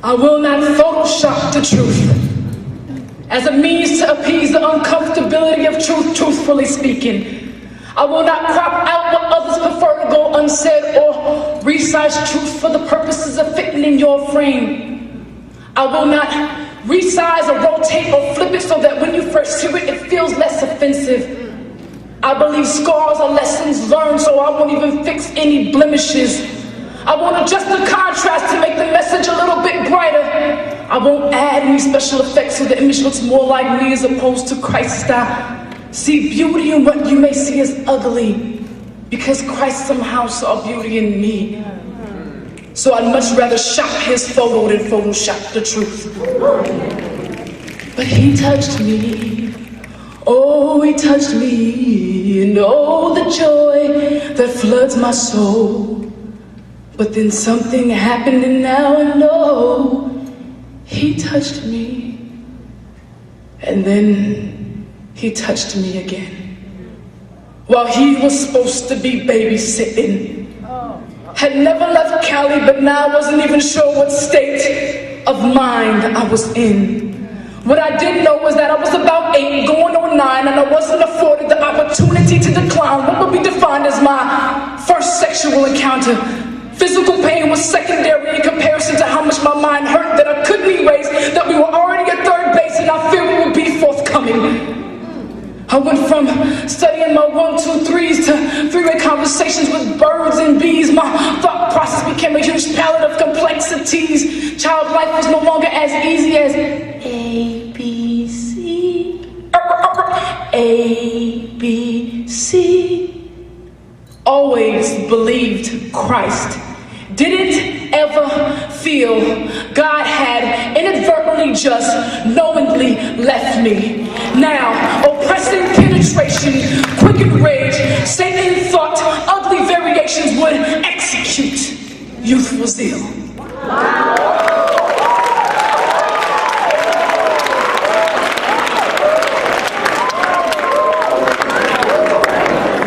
I will not Photoshop the truth as a means to appease the uncomfortability of truth, truthfully speaking. I will not crop out what others prefer to go unsaid or resize truth for the purposes of fitting in your frame. I will not resize or rotate or flip it so that when you first hear it, it feels less offensive. I believe scars are lessons learned, so I won't even fix any blemishes. I won't adjust the contrast to make the message a little bit brighter. I won't add any special effects so the image looks more like me as opposed to Christ. I see beauty in what you may see as ugly, because Christ somehow saw beauty in me. So I'd much rather shop his photo than Photoshop the truth. But he touched me. Oh, he touched me, and oh, the joy that floods my soul. But then something happened, and now I know he touched me. And then he touched me again. While he was supposed to be babysitting. Had never left Cali, but now I wasn't even sure what state of mind I was in. What I did know was that I was about 8, going on 9, and I wasn't afforded the opportunity to decline what would be defined as my first sexual encounter. Physical pain was secondary in comparison to how much my mind hurt that I couldn't erase, that we were already at third base and I feared we would be forthcoming. I went from studying my 1, 2, 3s to three-way conversations with birds and bees. My thought process became a huge palette of complexities. Child life was no longer as easy as A, B, C, A, B, C. Always believed Christ. Didn't ever feel God had inadvertently just knowingly left me. Now, oppressing penetration, quickened rage, Satan thought ugly variations would execute youthful zeal.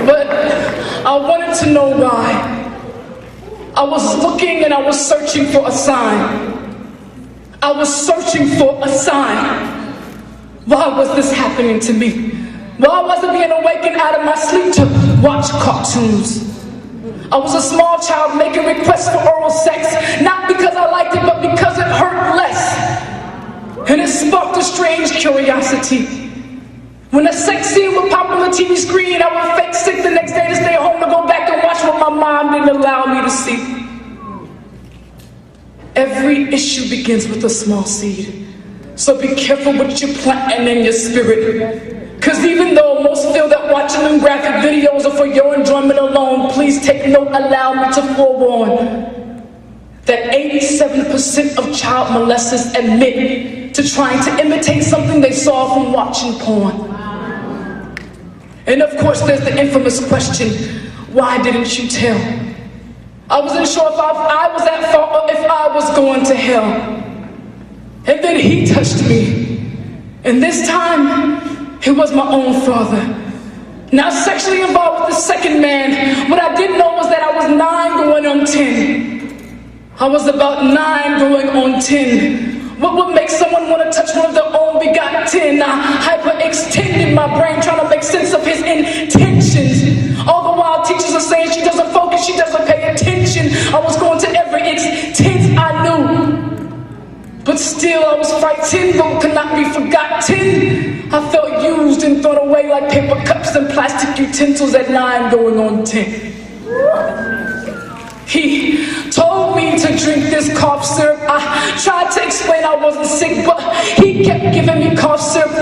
But I wanted to know why. I was looking and I was searching for a sign. I was searching for a sign. Why was this happening to me? Why was I being awakened out of my sleep to watch cartoons? I was a small child making requests for oral sex, not because I liked it, but because it hurt less. And it sparked a strange curiosity. When a sex scene would pop on the TV screen, I would fake sick the next day to stay home to go back and watch what my mom didn't allow me to see. Every issue begins with a small seed. So be careful what you're planting in your spirit. Because even though most feel that watching them graphic videos are for your enjoyment alone, please take note, allow me to forewarn that 87% of child molesters admit to trying to imitate something they saw from watching porn. And of course there's the infamous question, why didn't you tell? I wasn't sure if I was at fault or if I was going to hell. And then he touched me. And this time, it was my own father. Now sexually involved with the second man, what I didn't know was that I was 9 going on 10. I was about 9 going on 10. What would make someone want to touch one of their own begotten? I hyperextended my brain trying to make sense of his intentions. All the while teachers are saying she doesn't focus, she doesn't pay attention. I was going to every extent I knew. But still I was frightened, though could not be forgotten. I felt used and thrown away like paper cups and plastic utensils at 9 going on 10. He told me to drink this cough syrup. I tried to explain I wasn't sick, but he kept giving me cough syrup.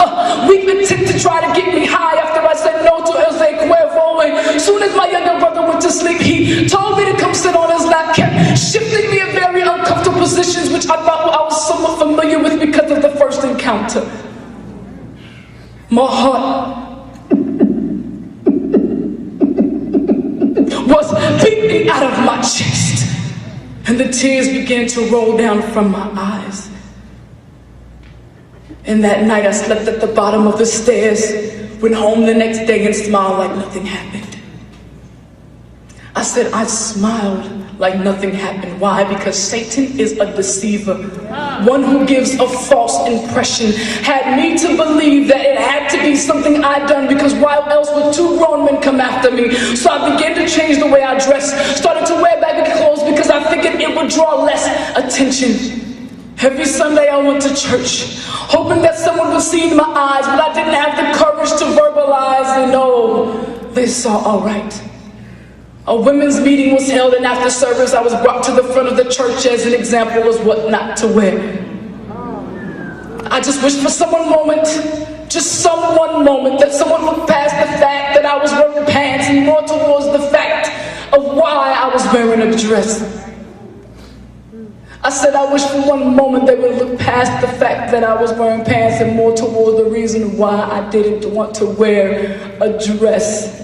Weak attempt to try to get me high after I said no to El Cuervo. And soon as my younger brother went to sleep, he told me to come sit on his lap, kept shifting me in very uncomfortable positions, which I thought I was somewhat familiar with because of the first encounter. My heart was beating out of my chest, and the tears began to roll down from my eyes. And that night I slept at the bottom of the stairs, went home the next day and smiled like nothing happened. I said, I smiled like nothing happened. Why? Because Satan is a deceiver, one who gives a false impression. Had me to believe that it had to be something I'd done, because why else would two grown men come after me? So I began to change the way I dressed, started to wear baggy clothes because I figured it would draw less attention. Every Sunday I went to church, hoping that someone would see in my eyes, but I didn't have the courage to verbalize, and oh, they saw all right. A women's meeting was held, and after service I was brought to the front of the church as an example of what not to wear. I just wished for one moment that someone looked past the fact that I was wearing pants and more towards the fact of why I was wearing a dress. I said I wish for one moment they would look past the fact that I was wearing pants and more toward the reason why I didn't want to wear a dress.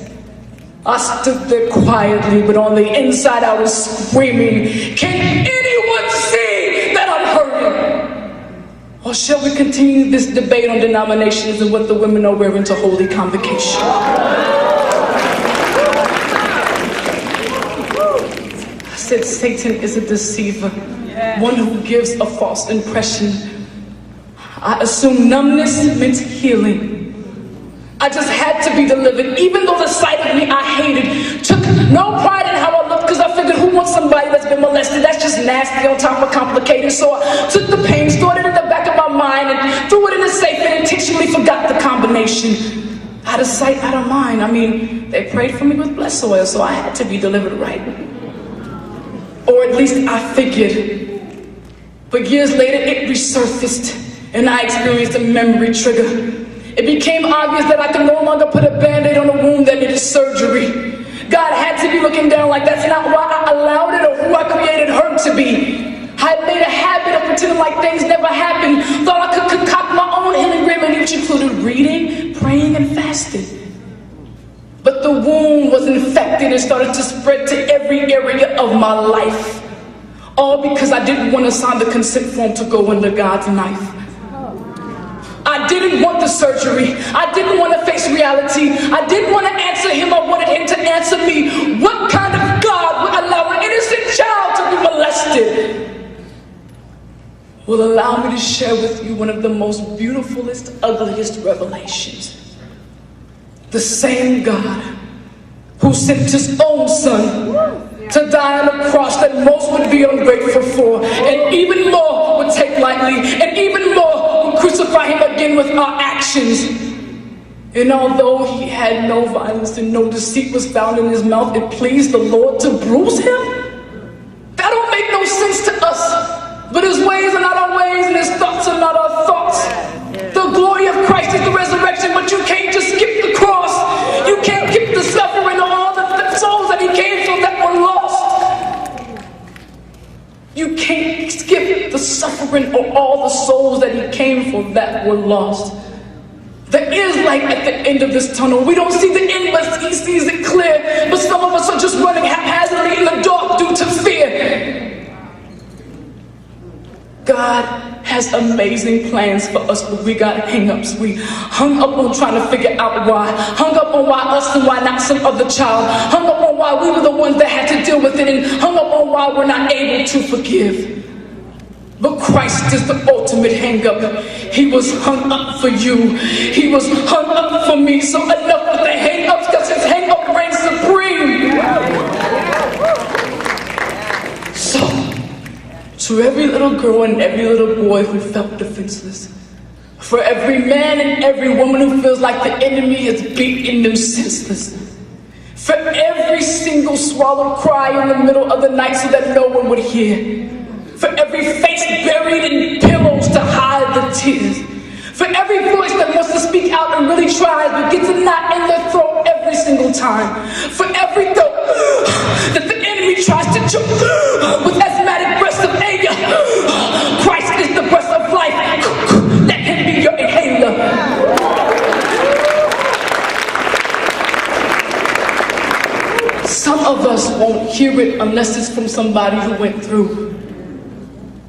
I stood there quietly, but on the inside I was screaming, can anyone see that I'm hurting? Or shall we continue this debate on denominations and what the women are wearing to holy convocation? I said Satan is a deceiver, one who gives a false impression. I assumed numbness meant healing. I just had to be delivered, even though the sight of me I hated. Took no pride in how I looked, because I figured, who wants somebody that's been molested? That's just nasty on top of complicated. So I took the pain, stored it in the back of my mind, and threw it in a safe and intentionally forgot the combination. Out of sight, out of mind. I mean, they prayed for me with blessed oil, so I had to be delivered right. Or at least I figured. But years later, it resurfaced, and I experienced a memory trigger. It became obvious that I could no longer put a band-aid on a wound that needed surgery. God had to be looking down like that's not why I allowed it or who I created her to be. I had made a habit of pretending like things never happened, thought I could concoct my own healing remedy, which included reading, praying, and fasting. But the wound was infected and started to spread to every area of my life. All because I didn't want to sign the consent form to go under God's knife. I didn't want the surgery. I didn't want to face reality. I didn't want to answer him. I wanted him to answer me. What kind of God would allow an innocent child to be molested? Will allow me to share with you one of the most beautifulest, ugliest revelations. The same God who sent his own son to die on a cross that most would be ungrateful for, and even more would take lightly, and even more would crucify him again with our actions. And although he had no violence and no deceit was found in his mouth, it pleased the Lord to bruise him? That don't make no sense to us. But his ways are not our ways, and his thoughts are not our thoughts. The glory of Christ is the resurrection, but you can't just skip the cross. You can't skip the suffering of all the souls that he came for that were lost. You can't skip the suffering of all the souls that he came for that were lost. There is light at the end of this tunnel. We don't see the end, but he sees it clear. But some of us are just running haphazardly in the dark due to fear. God has amazing plans for us, but we got hang-ups. We hung up on trying to figure out why. Hung up on why us and why not some other child. Hung up on why we were the ones that had to deal with it, and hung up on why we're not able to forgive. But Christ is the ultimate hang-up. He was hung up for you. He was hung up for me. So enough with the hang-ups, because his hang-up reigns supreme. So, to every little girl and every little boy who felt defenseless, for every man and every woman who feels like the enemy has beaten them senseless, for every single swallowed cry in the middle of the night so that no one would hear, for every face buried in pillows to hide the tears, for every voice that wants to speak out and really tries but gets a knot in their throat every single time, for every thought that the enemy tries to choke with asthmatic breaths of anger, Christ is the breath of life. Let him be your inhaler. Some of us won't hear it unless it's from somebody who went through.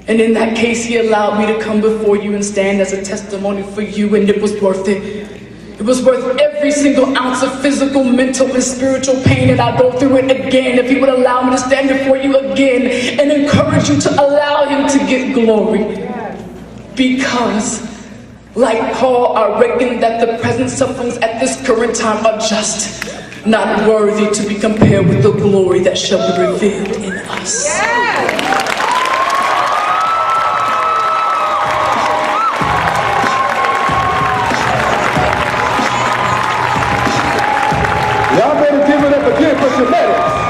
And in that case, he allowed me to come before you and stand as a testimony for you, and it was worth it. It was worth every single ounce of physical, mental, and spiritual pain that I go through it again if he would allow me to stand before you again and encourage you to allow him to get glory. Because, like Paul, I reckon that the present sufferings at this current time are just not worthy to be compared with the glory that shall be revealed in us. Y'all better give it up again for Janette.